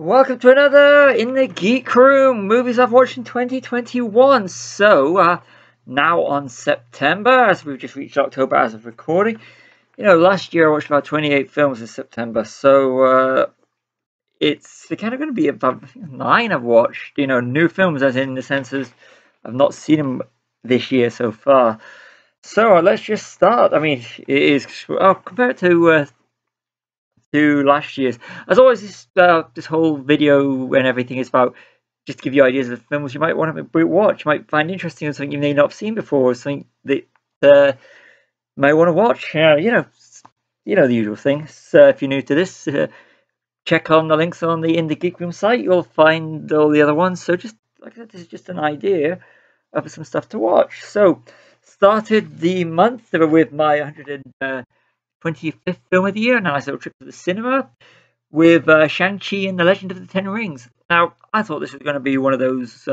Welcome to another In the Geek Room, movies I've watched in 2021. So, now on September, as we've just reached October as of recording. Last year I watched about 28 films in September, so it's kind of going to be about 9 I've watched, new films, as in the sense of I've not seen them this year so far. So, let's just start. I mean, it is, compared to last year's. As always, this whole video and everything is about just to give you ideas of films you might want to watch, you might find interesting, or something you may not have seen before, or something that might want to watch. The usual things. If you're new to this, check on the links on the Indie Geek Room site. You'll find all the other ones. So just like I said, this is just an idea of some stuff to watch. So started the month with my 125th film of the year, a nice little trip to the cinema with Shang-Chi and the Legend of the Ten Rings. Now, I thought this was going to be one of those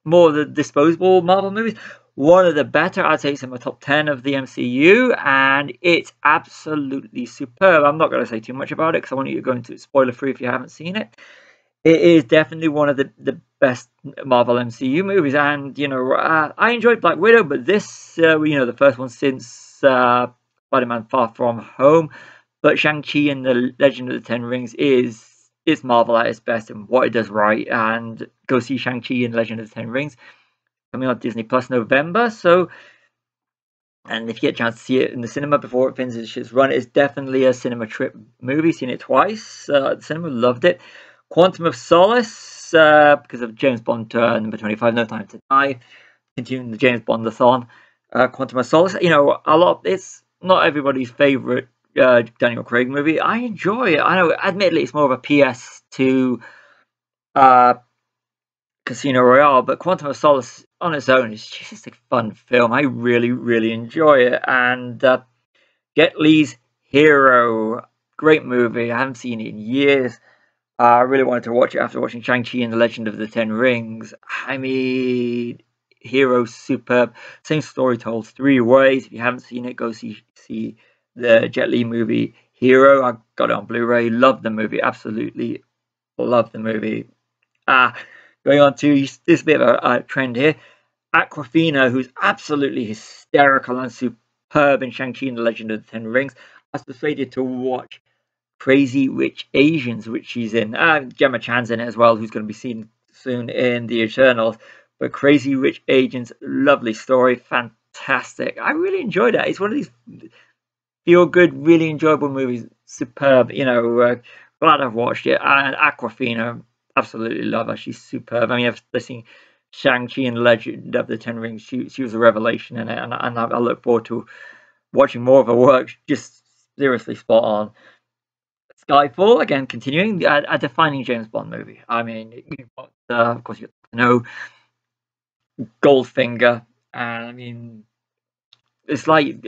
more the disposable Marvel movies. One of the better, I'd say it's in my top 10 of the MCU, and it's absolutely superb. I'm not going to say too much about it because I want you to go into spoiler-free if you haven't seen it. It is definitely one of the best Marvel MCU movies, and, I enjoyed Black Widow, but this, the first one since Spider-Man Far From Home, but Shang-Chi and the Legend of the Ten Rings is Marvel at its best and what it does right. And go see Shang-Chi and Legend of the Ten Rings coming on Disney Plus November. So, and if you get a chance to see it in the cinema before it finishes its run, it's definitely a cinema trip movie. Seen it twice at the cinema, loved it. Quantum of Solace, because of James Bond number 25, No Time to Die, continuing the James Bond-a-thon. Quantum of Solace, it's not everybody's favorite Daniel Craig movie. I enjoy it. I know, admittedly, it's more of a PS to Casino Royale, but Quantum of Solace on its own is just a fun film. I really, really enjoy it. And Jet Li's Hero, great movie. I haven't seen it in years. I really wanted to watch it after watching Shang-Chi and the Legend of the Ten Rings. I mean, Hero, superb. Same story told 3 ways. If you haven't seen it, go see the Jet Li movie Hero. I got it on Blu-ray. Love the movie. Absolutely love the movie. Going on to this bit of a trend here. Aquafina, who's absolutely hysterical and superb in Shang-Chi and the Legend of the Ten Rings. I was persuaded to watch Crazy Rich Asians, which she's in. Gemma Chan's in it as well, who's going to be seen soon in The Eternals. But Crazy Rich Asians, lovely story, fantastic. I really enjoyed it. It's one of these feel-good, really enjoyable movies. Superb, glad I've watched it. And Aquafina, absolutely love her. She's superb. I mean, I've seen Shang-Chi and Legend of the Ten Rings. She was a revelation in it, and I look forward to watching more of her work. Just seriously spot on. Skyfall, again, continuing a defining James Bond movie. I mean, you've got, of course, you know Goldfinger, and I mean, it's like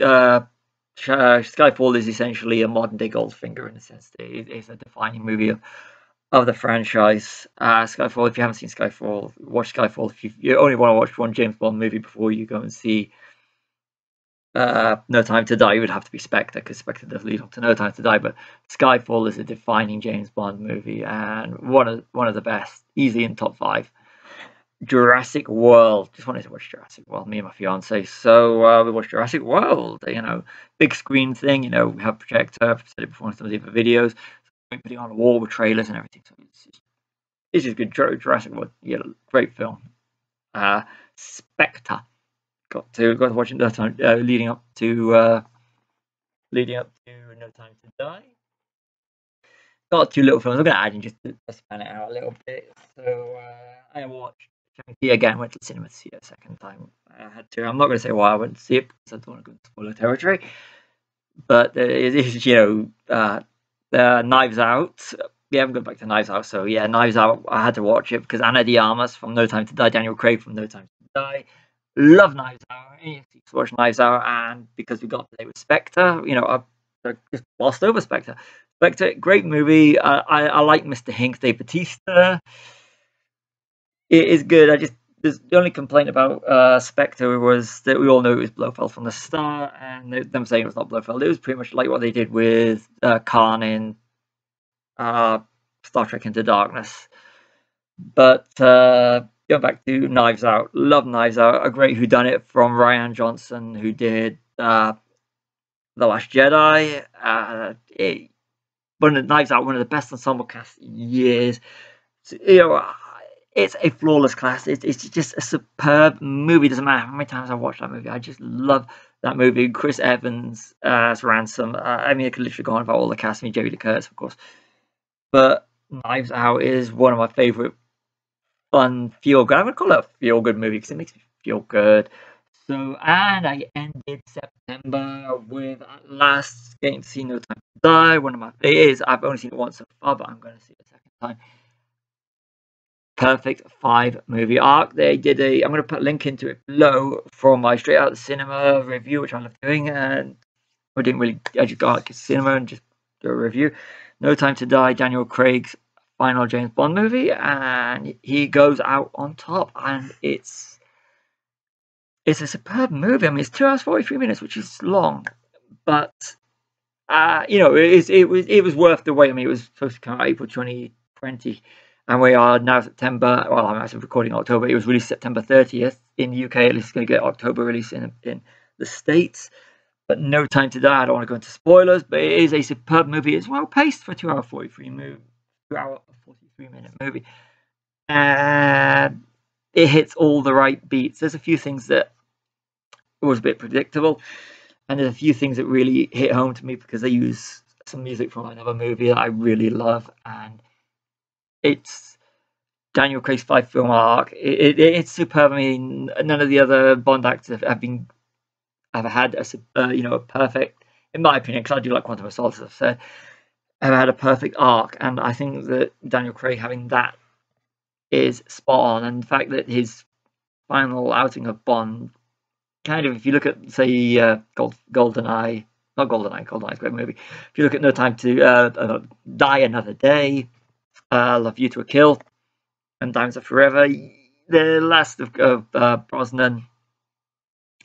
Skyfall is essentially a modern day Goldfinger in a sense. It's a defining movie of the franchise. Skyfall, if you haven't seen Skyfall, watch Skyfall. If you only want to watch one James Bond movie before you go and see No Time to Die, it would have to be Spectre, because Spectre does lead up to No Time to Die. But Skyfall is a defining James Bond movie and one of the best, easily in top 5. Jurassic World. Just wanted to watch Jurassic World, me and my fiance. So we watched Jurassic World. Big screen thing. We have a projector. I've said it before in some of the other videos. So putting on a wall with trailers and everything. So it's just good. Jurassic World. Yeah, great film. Spectre. Got to watch it no time leading up to No Time to Die. Got 2 little films. I'm gonna add in just to span it out a little bit. So I watched Shang-Chi again. Went to the cinema to see it a second time. I had to. I'm not gonna say why I went to see it because I don't want to go into spoiler territory. But it is, Knives Out. Yeah, I'm going back to Knives Out. So yeah, Knives Out. I had to watch it because Ana de Armas from No Time to Die, Daniel Craig from No Time to Die. Love Knives Out. I watched Knives Out, and because we got today with Spectre, I just glossed over Spectre. Spectre, great movie. I like Mr. Hinks, Dave Bautista. It is good. The only complaint about Spectre was that we all knew it was Blofeld from the start, and them saying it was not Blofeld. It was pretty much like what they did with Khan in Star Trek Into Darkness. But going back to Knives Out, love Knives Out, a great whodunit from Rian Johnson, who did The Last Jedi. Knives Out, one of the best ensemble casts in years. So, it's a flawless class. It's just a superb movie. Doesn't matter how many times I watch that movie. I just love that movie. Chris Evans as Ransom. I mean, I could literally go on about all the cast. I mean, Jamie Lee Curtis, of course. But Knives Out is one of my favorite fun feel-good. I would call it a feel-good movie because it makes me feel good. So, and I ended September with at last getting to see No Time to Die. One of my I've only seen it once so far, but I'm going to see it a second time. Perfect 5-movie arc. They did I'm going to put a link into it below from my Straight Out of the Cinema review, which I love doing, and I just got to cinema and just do a review. No Time to Die, Daniel Craig's final James Bond movie, and he goes out on top, and it's a superb movie. I mean, it's 2 hours 43 minutes, which is long, but it was worth the wait. I mean, it was supposed to come out April 2020. And we are now September. Well, I'm actually recording October. It was released September 30th in the UK. At least it's going to get October release in the States. But No Time to Die. I don't want to go into spoilers, but it is a superb movie. It's well paced for 2 hour 43 minute movie, and it hits all the right beats. There's a few things that was a bit predictable, and there's a few things that really hit home to me because they use some music from another movie that I really love, and it's Daniel Craig's 5-film arc. It's superb. I mean, none of the other Bond actors have had a perfect, in my opinion, because I do like Quantum of Solace, as I've said, have had a perfect arc, and I think that Daniel Craig having that is spot on. And the fact that his final outing of Bond, kind of, if you look at, say, GoldenEye, not GoldenEye, GoldenEye's a great movie. If you look at No Time to Die Another Day, Love You to a Kill, and Diamonds Are Forever, the last of Brosnan,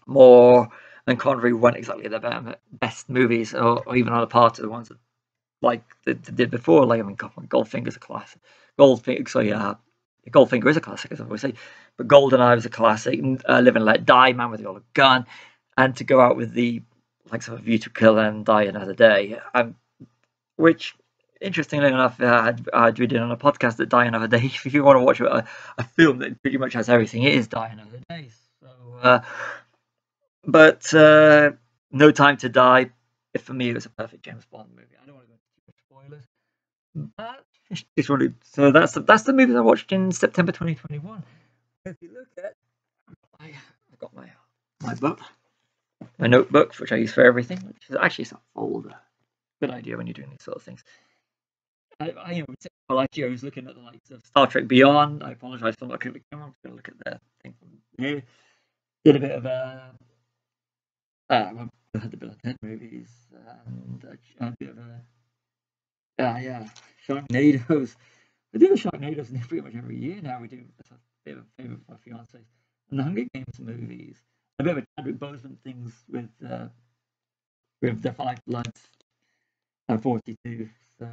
Moore, and Connery weren't exactly the best movies, or even on a part of the ones that they did before. Like, I mean, Goldfinger's a classic. Goldfinger is a classic, as I always say, but GoldenEye was a classic. Live and Let Die, Man with the Golden Gun, and to go out with the likes of View to Kill and Die Another Day, which, interestingly enough, we did on a podcast that Die Another Day. If you want to watch a film that pretty much has everything, it is Die Another Day. So, but No Time to Die, for me, it was a perfect James Bond movie. I don't want to go into spoilers, but it's really, so that's the movie I watched in September 2021. If you look at, I've got my book, my notebooks, which I use for everything, which is actually a folder. Good idea when you're doing these sort of things. I was looking at the likes of Star Trek Beyond. I apologize for not looking at the camera. I'm just going to look at the thing from here. Did a bit of the Bill and Ted movies, and a bit of Sharknadoes. I do the Sharknadoes pretty much every year now. We do. That's a bit of a favourite for my fiance. And the Hunger Games movies. A bit of a Chadwick Boseman things with the Five Bloods and 42. So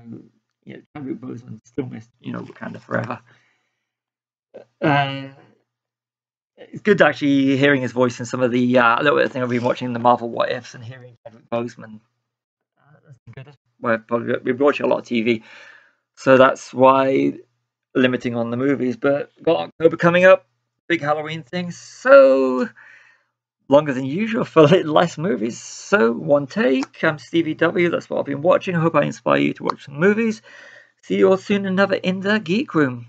Chadwick Boseman still missed Wakanda Forever. It's good actually hearing his voice in some of the little bit of thing I've been watching the Marvel What Ifs and hearing Chadwick Boseman. That's been good. We've been watching a lot of TV, so that's why limiting on the movies. But got October coming up, big Halloween things, so longer than usual for less movies. So one take. I'm Stevie W. That's what I've been watching. I hope I inspire you to watch some movies. See you all soon. Another In the Geek Room.